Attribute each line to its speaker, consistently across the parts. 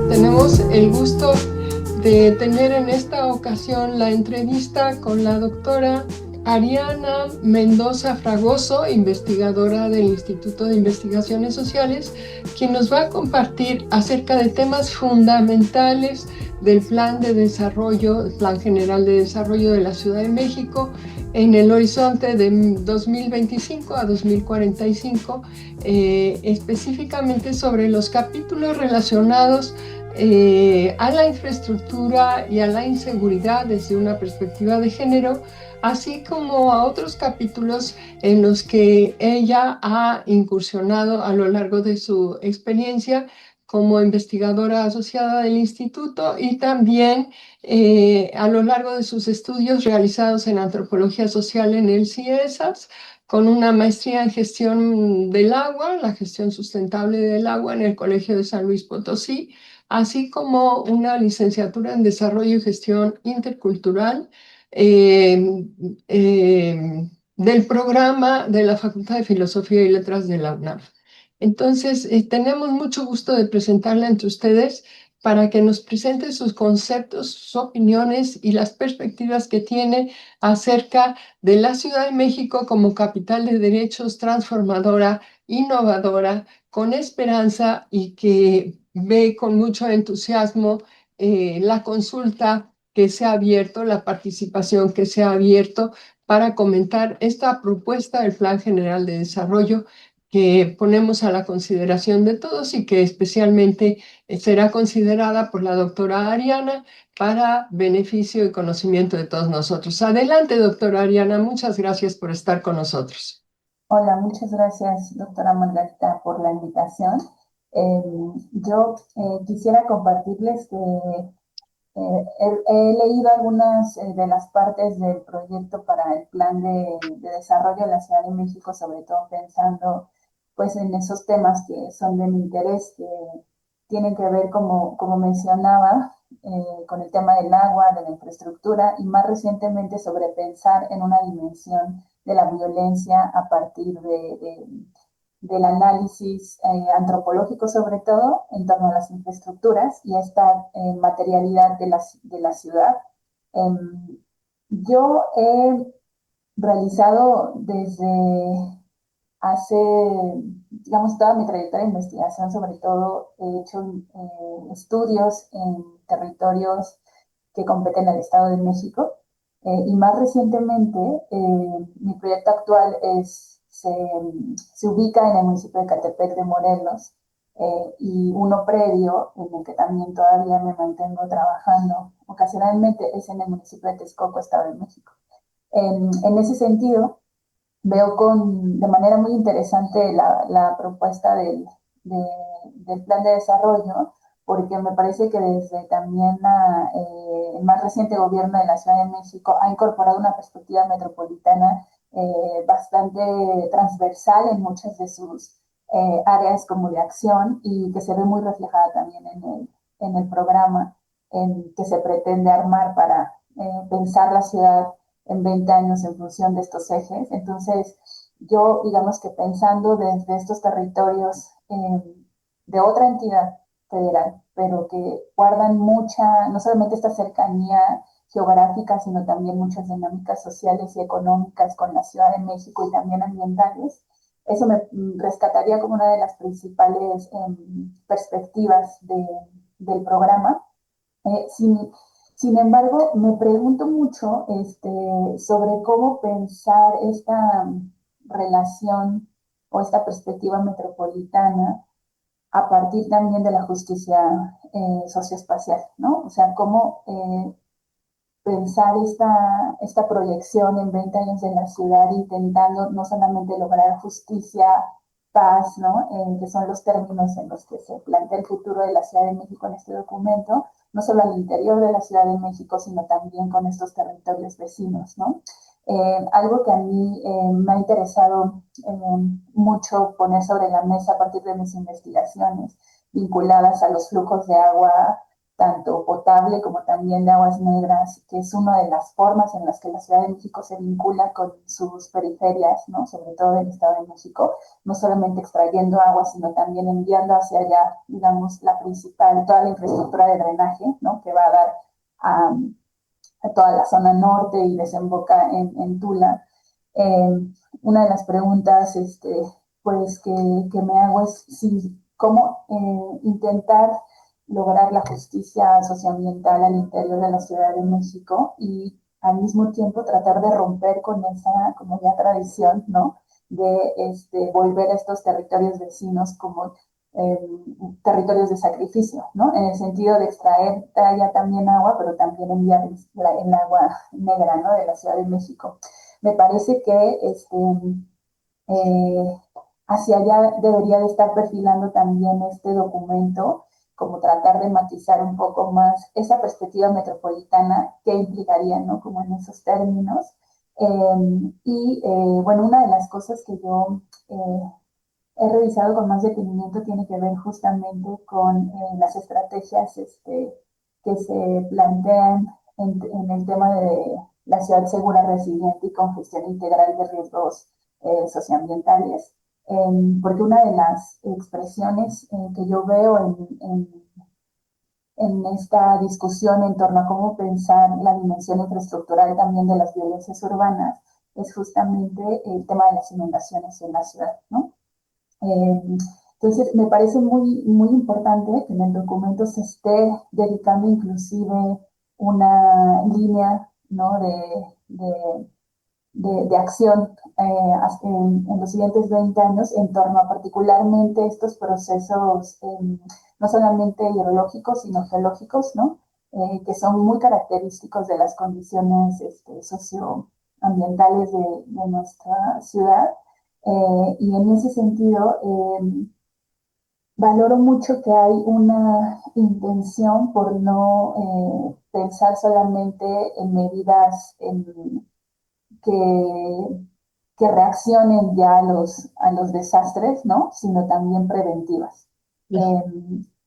Speaker 1: Tenemos el gusto de tener en esta ocasión la entrevista con la doctora Ariana Mendoza Fragoso, investigadora del Instituto de Investigaciones Sociales, quien nos va a compartir acerca de temas fundamentales del Plan de Desarrollo, el Plan General de Desarrollo de la Ciudad de México en el horizonte de 2025 a 2045, específicamente sobre los capítulos relacionados a la infraestructura y a la inseguridad desde una perspectiva de género, así como a otros capítulos en los que ella ha incursionado a lo largo de su experiencia como investigadora asociada del instituto y también a lo largo de sus estudios realizados en antropología social en el CIESAS, con una maestría en gestión del agua, la gestión sustentable del agua en el Colegio de San Luis Potosí, así como una licenciatura en Desarrollo y Gestión Intercultural eh, del programa de la Facultad de Filosofía y Letras de la UNAM. Entonces, tenemos mucho gusto de presentarla entre ustedes para que nos presente sus conceptos, sus opiniones y las perspectivas que tiene acerca de la Ciudad de México como capital de derechos, transformadora, innovadora, con esperanza y que ve con mucho entusiasmo la consulta que se ha abierto, la participación que se ha abierto para comentar esta propuesta del Plan General de Desarrollo que ponemos a la consideración de todos y que especialmente será considerada por la doctora Ariana para beneficio y conocimiento de todos nosotros. Adelante, doctora Ariana, muchas gracias por estar con nosotros.
Speaker 2: Hola, muchas gracias, doctora Margarita, por la invitación. Yo quisiera compartirles que he leído algunas de las partes del proyecto para el Plan de Desarrollo de la Ciudad de México, sobre todo pensando pues, en esos temas que son de mi interés, que tienen que ver, como mencionaba, con el tema del agua, de la infraestructura y más recientemente sobre pensar en una dimensión de la violencia a partir del análisis antropológico, sobre todo en torno a las infraestructuras y esta materialidad de la ciudad. Yo he realizado desde hace, digamos, toda mi trayectoria de investigación, sobre todo he hecho estudios en territorios que competen al Estado de México. Y más recientemente, mi proyecto actual se ubica en el municipio de Catepec de Morelos, y uno previo, en el que también todavía me mantengo trabajando ocasionalmente, es en el municipio de Texcoco, Estado de México. En ese sentido, veo de manera muy interesante la propuesta del plan de desarrollo, porque me parece que desde también el más reciente gobierno de la Ciudad de México ha incorporado una perspectiva metropolitana bastante transversal en muchas de sus áreas como de acción y que se ve muy reflejada también en el programa que se pretende armar para pensar la ciudad en 20 años en función de estos ejes. Entonces, yo, digamos que pensando desde estos territorios de otra entidad federal, pero que guardan mucha, no solamente esta cercanía geográfica, sino también muchas dinámicas sociales y económicas con la Ciudad de México y también ambientales. Eso me rescataría como una de las principales perspectivas del programa. Sin embargo, me pregunto mucho sobre cómo pensar esta relación o esta perspectiva metropolitana a partir también de la justicia socioespacial, ¿no? O sea, cómo pensar esta proyección en 20 años de la ciudad intentando no solamente lograr justicia, paz, ¿no? Que son los términos en los que se plantea el futuro de la Ciudad de México en este documento, no solo al interior de la Ciudad de México, sino también con estos territorios vecinos, ¿no? Algo que a mí me ha interesado mucho poner sobre la mesa a partir de mis investigaciones vinculadas a los flujos de agua, tanto potable potable como también de aguas negras, que es una de las formas en las que la Ciudad de México se vincula con sus periferias, ¿no? Sobre todo del Estado de México, no solamente extrayendo agua, sino también enviando hacia allá, digamos, la principal, toda la infraestructura de drenaje, ¿no? Que va a dar a, a toda la zona norte y desemboca en Tula. Eh, una de las preguntas pues, que me hago es si, cómo intentar lograr la justicia socioambiental al interior de la Ciudad de México y al mismo tiempo tratar de romper con esa como ya tradición, ¿no? De volver a estos territorios vecinos como eh, territorios de sacrificio, ¿no? En el sentido de extraer ya también agua, pero también enviar el agua negra, ¿no? De la Ciudad de México. Me parece que eh, hacia allá debería de estar perfilando también este documento, como tratar de matizar un poco más esa perspectiva metropolitana que implicaría, ¿no? Como en esos términos. Bueno, una de las cosas que yo he revisado con más detenimiento tiene que ver justamente con las estrategias que se plantean en el tema de la ciudad segura, resiliente y con gestión integral de riesgos socioambientales. Porque una de las expresiones que yo veo en esta discusión en torno a cómo pensar la dimensión infraestructural también de las violencias urbanas es justamente el tema de las inundaciones en la ciudad, ¿no? Entonces, me parece muy, muy importante que en el documento se esté dedicando inclusive una línea, ¿no? de acción en los siguientes 20 años en torno a particularmente estos procesos, no solamente hidrológicos, sino geológicos, ¿no? Que son muy característicos de las condiciones socioambientales de nuestra ciudad. Y en ese sentido, valoro mucho que hay una intención por no pensar solamente en medidas que, que reaccionen ya a los desastres, ¿no? Sino también preventivas. Eh,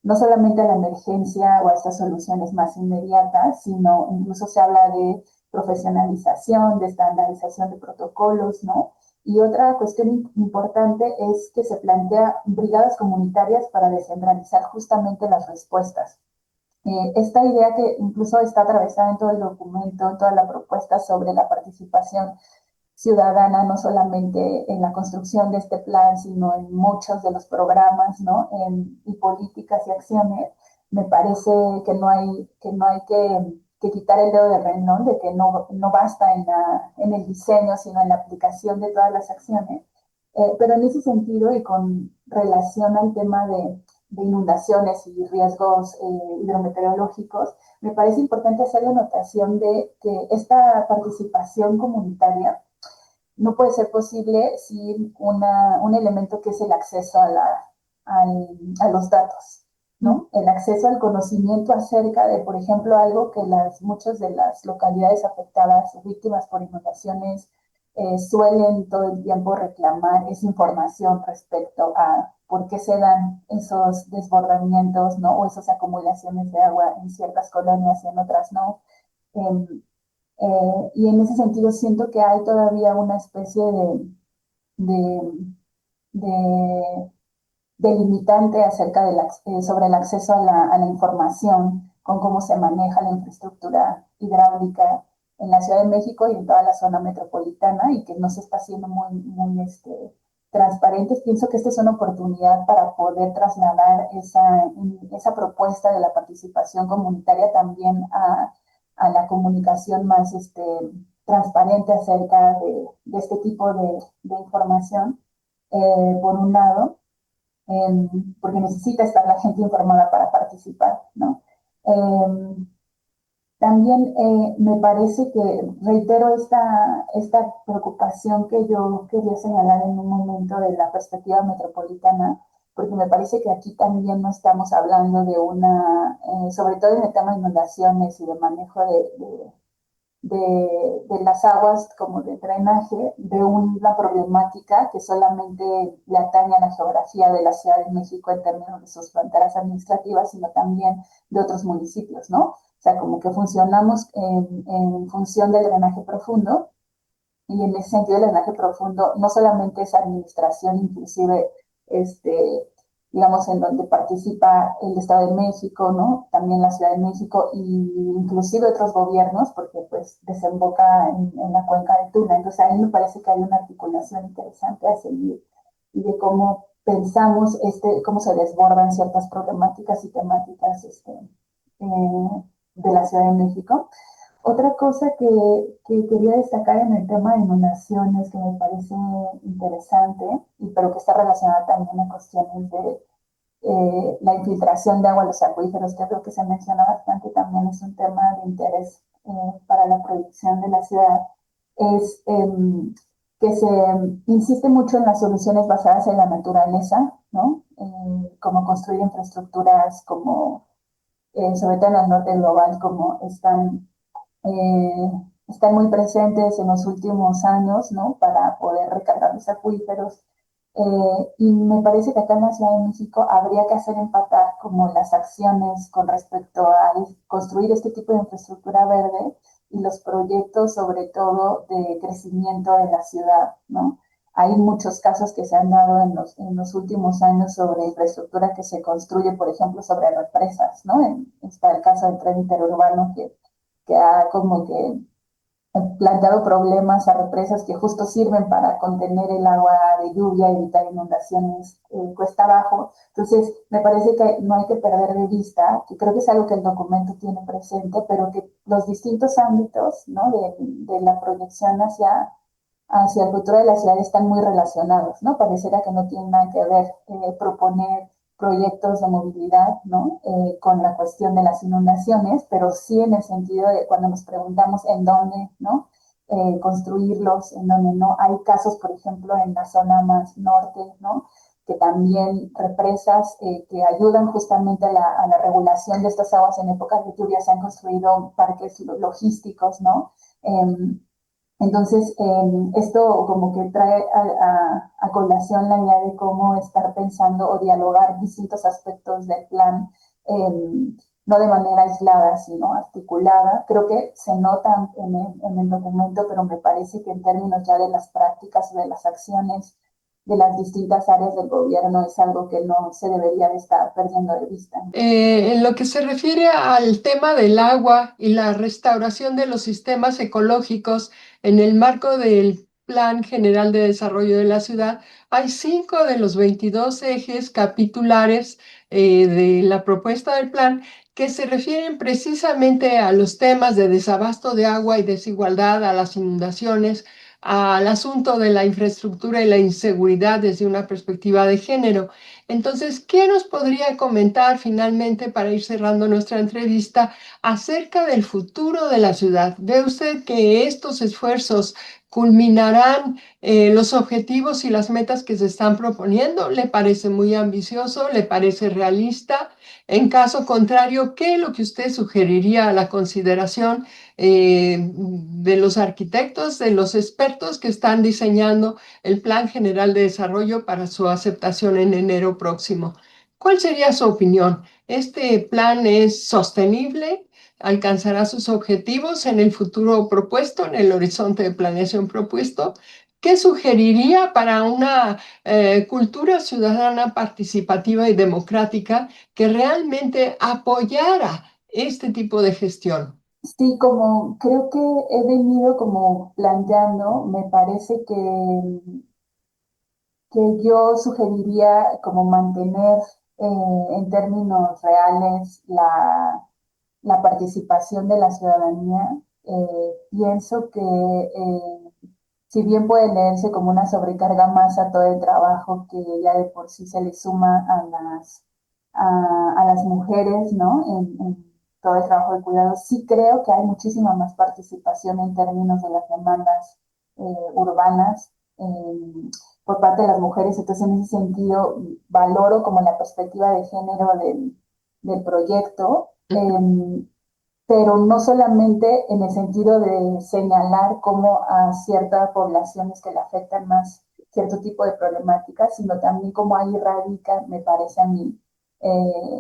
Speaker 2: no solamente a la emergencia o a estas soluciones más inmediatas, sino incluso se habla de profesionalización, de estandarización de protocolos, ¿no? Y otra cuestión importante es que se plantea brigadas comunitarias para descentralizar justamente las respuestas. Esta idea que incluso está atravesada en todo el documento, en toda la propuesta sobre la participación ciudadana, no solamente en la construcción de este plan, sino en muchos de los programas, ¿no? Y políticas y acciones, me parece que no hay que quitar el dedo de renglón, de que no basta en el diseño, sino en la aplicación de todas las acciones. Pero en ese sentido y con relación al tema de inundaciones y riesgos hidrometeorológicos, me parece importante hacer la anotación de que esta participación comunitaria no puede ser posible sin un elemento que es el acceso a los datos, ¿no? El acceso al conocimiento acerca de, por ejemplo, algo que muchas de las localidades afectadas, víctimas por inundaciones, suelen todo el tiempo reclamar esa información respecto a por qué se dan esos desbordamientos, ¿no? O esas acumulaciones de agua en ciertas colonias y en otras no. Eh, y en ese sentido siento que hay todavía una especie de, de delimitante acerca sobre el acceso a la información, con cómo se maneja la infraestructura hidráulica en la Ciudad de México y en toda la zona metropolitana y que no se está haciendo muy transparentes. Pienso que esta es una oportunidad para poder trasladar esa propuesta de la participación comunitaria también a la comunicación más transparente acerca de este tipo de información, por un lado, porque necesita estar la gente informada para participar, ¿no? También me parece que reitero esta preocupación que yo quería señalar en un momento de la perspectiva metropolitana, porque me parece que aquí también no estamos hablando de sobre todo en el tema de inundaciones y de manejo de las aguas como de drenaje, de una problemática que solamente le atañe a la geografía de la Ciudad de México en términos de sus fronteras administrativas, sino también de otros municipios, ¿no? sea, como que funcionamos en función del drenaje profundo, y en ese sentido el drenaje profundo no solamente es administración, inclusive, este, digamos, en donde participa el Estado de México, ¿no? También la Ciudad de México y inclusive otros gobiernos, porque pues desemboca en la cuenca de Tula. Entonces ahí me parece que hay una articulación interesante a seguir y de cómo pensamos, cómo se desbordan ciertas problemáticas y temáticas de la Ciudad de México. Otra cosa que quería destacar en el tema de inundaciones, que me parece interesante, pero que está relacionada también a cuestiones de la infiltración de agua a los acuíferos, que creo que se menciona bastante, también es un tema de interés para la proyección de la ciudad, es que se insiste mucho en las soluciones basadas en la naturaleza, ¿no? Como construir infraestructuras, como sobre todo en el norte global, como eh, están muy presentes en los últimos años, ¿no? Para poder recargar los acuíferos. Y me parece que acá en la Ciudad de México habría que hacer empatar como las acciones con respecto a construir este tipo de infraestructura verde y los proyectos, sobre todo, de crecimiento de la ciudad, ¿no? Hay muchos casos que se han dado en los últimos años sobre infraestructura que se construye, por ejemplo, sobre represas, ¿no? Está el caso del tren interurbano que ha como que planteado problemas a represas que justo sirven para contener el agua de lluvia, evitar inundaciones cuesta abajo. Entonces, me parece que no hay que perder de vista, que creo que es algo que el documento tiene presente, pero que los distintos ámbitos, ¿no? de la proyección hacia el futuro de la ciudad están muy relacionados, ¿no? Pareciera que no tienen nada que ver proponer proyectos de movilidad, ¿no? Con la cuestión de las inundaciones, pero sí en el sentido de cuando nos preguntamos en dónde, ¿no? Construirlos, en dónde no. Hay casos, por ejemplo, en la zona más norte, ¿no? Que también represas que ayudan justamente a la regulación de estas aguas en épocas de lluvia. Se han construido parques logísticos, ¿no? Entonces, esto como que trae a colación la idea de cómo estar pensando o dialogar distintos aspectos del plan, no de manera aislada, sino articulada. Creo que se nota en el documento, pero me parece que en términos ya de las prácticas, de las acciones de las distintas áreas del gobierno, es algo que no se debería de estar perdiendo de vista.
Speaker 1: En lo que se refiere al tema del agua y la restauración de los sistemas ecológicos en el marco del Plan General de Desarrollo de la Ciudad, hay 5 de los 22 ejes capitulares de la propuesta del plan que se refieren precisamente a los temas de desabasto de agua y desigualdad, a las inundaciones, al asunto de la infraestructura y la inseguridad desde una perspectiva de género. Entonces, ¿qué nos podría comentar finalmente para ir cerrando nuestra entrevista acerca del futuro de la ciudad? ¿Ve usted que estos esfuerzos culminarán los objetivos y las metas que se están proponiendo? ¿Le parece muy ambicioso? ¿Le parece realista? En caso contrario, ¿qué es lo que usted sugeriría a la consideración de los arquitectos, de los expertos que están diseñando el Plan General de Desarrollo para su aceptación en enero próximo? ¿Cuál sería su opinión? ¿Este plan es sostenible? ¿Alcanzará sus objetivos en el futuro propuesto, en el horizonte de planeación propuesto? ¿Qué sugeriría para una cultura ciudadana participativa y democrática que realmente apoyara este tipo de gestión?
Speaker 2: Sí, como creo que he venido como planteando, me parece que yo sugeriría como mantener en términos reales la participación de la ciudadanía. Pienso que si bien puede leerse como una sobrecarga más a todo el trabajo que ya de por sí se le suma a las mujeres, ¿no? En todo el trabajo de cuidado, sí creo que hay muchísima más participación en términos de las demandas urbanas por parte de las mujeres. Entonces, en ese sentido, valoro como la perspectiva de género del proyecto. Pero no solamente en el sentido de señalar cómo a ciertas poblaciones que le afectan más cierto tipo de problemáticas, sino también cómo ahí radica, me parece a mí,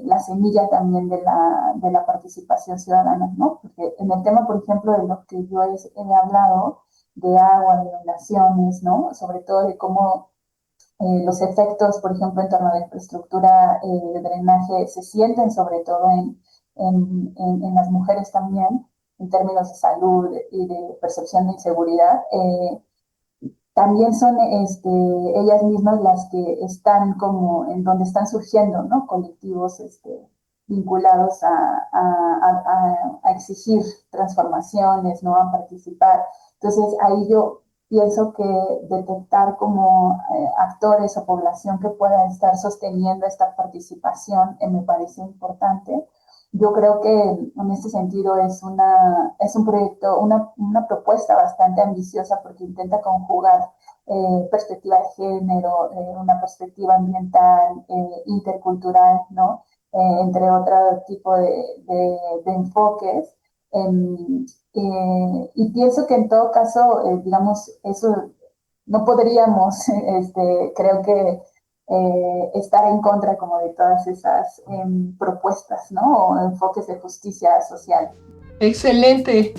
Speaker 2: la semilla también de la participación ciudadana, ¿no? Porque en el tema, por ejemplo, de lo que yo he hablado, de agua, de inundaciones, ¿no? Sobre todo de cómo los efectos, por ejemplo, en torno a la infraestructura de drenaje se sienten sobre todo en las mujeres también, en términos de salud y de percepción de inseguridad. También son ellas mismas las que están como en donde están surgiendo, ¿no? Colectivos vinculados a exigir transformaciones, ¿no? A participar. Entonces ahí yo pienso que detectar como actores o población que pueda estar sosteniendo esta participación me parece importante. Yo creo que en este sentido es un proyecto, una propuesta bastante ambiciosa porque intenta conjugar perspectiva de género, una perspectiva ambiental, intercultural, ¿no? Entre otro tipo de enfoques. Y pienso que en todo caso, digamos, eso no podríamos, creo que estar en contra como de todas esas propuestas, ¿no? O enfoques de justicia social.
Speaker 1: Excelente.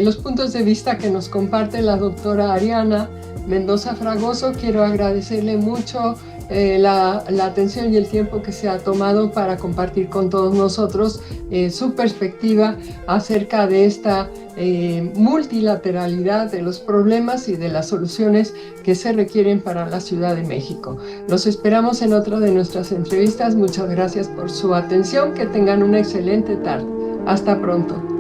Speaker 1: Los puntos de vista que nos comparte la doctora Ariana Mendoza Fragoso. Quiero agradecerle mucho la atención y el tiempo que se ha tomado para compartir con todos nosotros su perspectiva acerca de esta multilateralidad de los problemas y de las soluciones que se requieren para la Ciudad de México. Los esperamos en otra de nuestras entrevistas. Muchas gracias por su atención. Que tengan una excelente tarde. Hasta pronto.